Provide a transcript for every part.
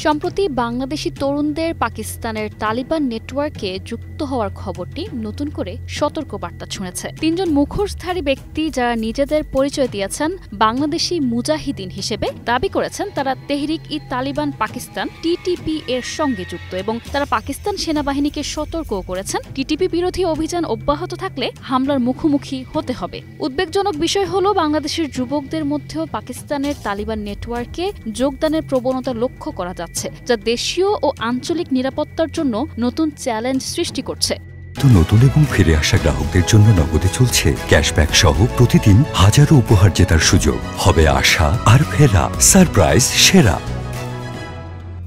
সম্প্রতি বাংলাদেশি তরুণদের পাকিস্তানের তালিবান নেটওয়ার্কে যুক্ত হওয়ার খবরটি নতুন করে সতর্কবার্তা ছুঁড়েছে। তিনজন মুখোশধারী ব্যক্তি যারা নিজেদের পরিচয় দিয়েছেন বাংলাদেশি মুজাহিদিন হিসেবে দাবি করেছেন তারা তেহরিক-ই-তালিবান পাকিস্তান টিটিপি এর সঙ্গে যুক্ত এবং তারা পাকিস্তান সেনাবাহিনীকে সতর্কও করেছেন টিটিপি বিরোধী অভিযান অব্যাহত থাকলে হামলার মুখোমুখি হতে হবে। উদ্বেগজনক বিষয় হল বাংলাদেশের যুবকদের মধ্যেও পাকিস্তানের তালিবান নেটওয়ার্কে যোগদানের প্রবণতা লক্ষ্য করা যাচ্ছে, যা দেশীয় ও আঞ্চলিক নিরাপত্তার জন্য নতুন চ্যালেঞ্জ সৃষ্টি করছে। নতুন এবং ফিরে আসা গ্রাহকদের জন্য নগদে চলছে ক্যাশব্যাক সহ প্রতিদিন হাজারো উপহার জেতার সুযোগ। হবে আশা আর ফেরা সারপ্রাইজ সেরা।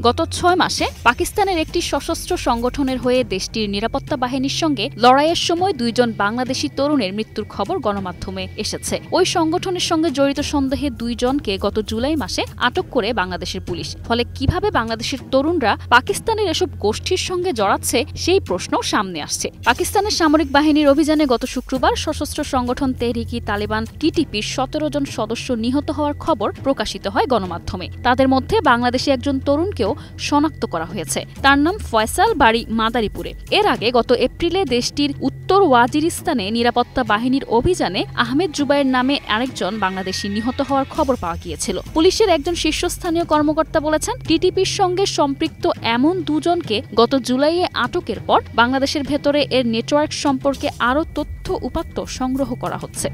গত 6 মাসে পাকিস্তানের একটি সশস্ত্র সংগঠনের হয়ে দেশটির নিরাপত্তা বাহিনীর সঙ্গে লড়াইয়ের সময় 2 জন বাংলাদেশি তরুণের মৃত্যুর খবর গণমাধ্যমে এসেছে। ওই সংগঠনের সঙ্গে জড়িত সন্দেহে 2 জনকে গত জুলাই মাসে আটক করে বাংলাদেশের পুলিশ। ফলে কিভাবে বাংলাদেশের তরুণরা পাকিস্তানের এসব গোষ্ঠীর সঙ্গে জড়াচ্ছে সেই প্রশ্ন সামনে আসছে। পাকিস্তানের সামরিক বাহিনীর অভিযানে গত শুক্রবার সশস্ত্র সংগঠন তেহরিক-ই-তালিবান টিটিপির 17 জন সদস্য নিহত হওয়ার খবর প্রকাশিত হয় গণমাধ্যমে। তাদের মধ্যে বাংলাদেশি একজন তরুণকেও শনাক্ত করা হয়েছে। তার নাম ফয়সাল, বাড়ি মাদারীপুরে। এর আগে গত এপ্রিলে দেশটির উত্তর ওয়াজিরিস্তানে নিরাপত্তা বাহিনীর অভিযানে আহমেদ জুবাইর নামে আরেকজন বাংলাদেশি নিহত হওয়ার খবর পাওয়া গিয়েছিল। পুলিশের একজন শীর্ষস্থানীয় কর্মকর্তা বলেছেন, টিটিপির সঙ্গে সম্পৃক্ত এমন 2 জনকে গত জুলাইয়ে আটকের পর বাংলাদেশের ভেতরে এর নেটওয়ার্ক সম্পর্কে আরও তথ্য উপাত্ত সংগ্রহ করা হচ্ছে।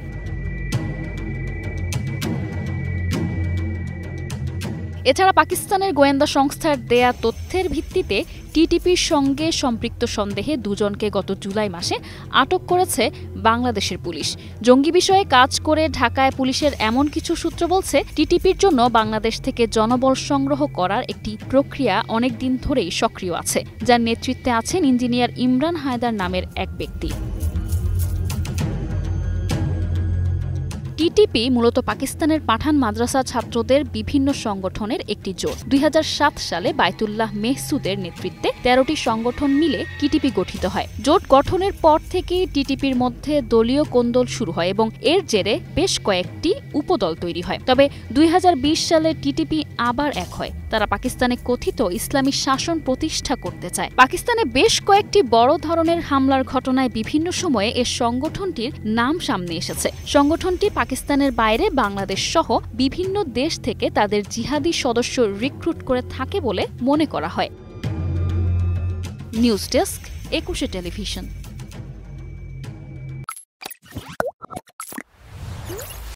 এছাড়া পাকিস্তানের গোয়েন্দা সংস্থার দেয়া তথ্যের ভিত্তিতে টিটিপির সঙ্গে সম্পৃক্ত সন্দেহে 2 জনকে গত জুলাই মাসে আটক করেছে বাংলাদেশের পুলিশ। জঙ্গি বিষয়ে কাজ করে ঢাকায় পুলিশের এমন কিছু সূত্র বলছে, টিটিপির জন্য বাংলাদেশ থেকে জনবল সংগ্রহ করার একটি প্রক্রিয়া অনেক দিন ধরেই সক্রিয় আছে, যার নেতৃত্বে আছেন ইঞ্জিনিয়ার ইমরান হায়দার নামের এক ব্যক্তি। টিটিপি মূলত পাকিস্তানের পাঠান মাদ্রাসা ছাত্রদের বিভিন্ন সংগঠনের একটি জোট। 2007 সালে বায়তুল্লাহ মেহসুদের নেতৃত্বে 13টি সংগঠন মিলে টিটিপি গঠিত হয়। জোট গঠনের পর থেকেই টিটিপির মধ্যে দলীয় কোন্দল শুরু হয় এবং এর জেরে বেশ কয়েকটি উপদল তৈরি হয়। তবে 2020 সালে টিটিপি আবার এক হয়। তারা পাকিস্তানে কথিত ইসলামী শাসন প্রতিষ্ঠা করতে চায়। পাকিস্তানে বেশ কয়েকটি বড় ধরনের হামলার ঘটনায় বিভিন্ন সময়ে এ সংগঠনটির নাম সামনে এসেছে। সংগঠনটি পাকিস্তানের বাইরে বাংলাদেশ সহ বিভিন্ন দেশ থেকে তাদের জিহাদি সদস্য রিক্রুট করে থাকে বলে মনে করা হয়। News desk, 21 television.